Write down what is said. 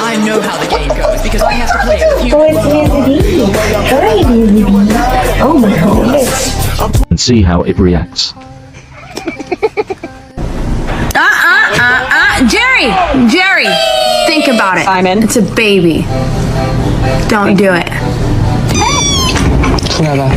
I know how the game goes because I have to play it with you. Oh, it's easy. Very easy. Oh my goodness. And see how it reacts. Jerry, think about it. Simon. It's a baby. Don't do it. Whatever.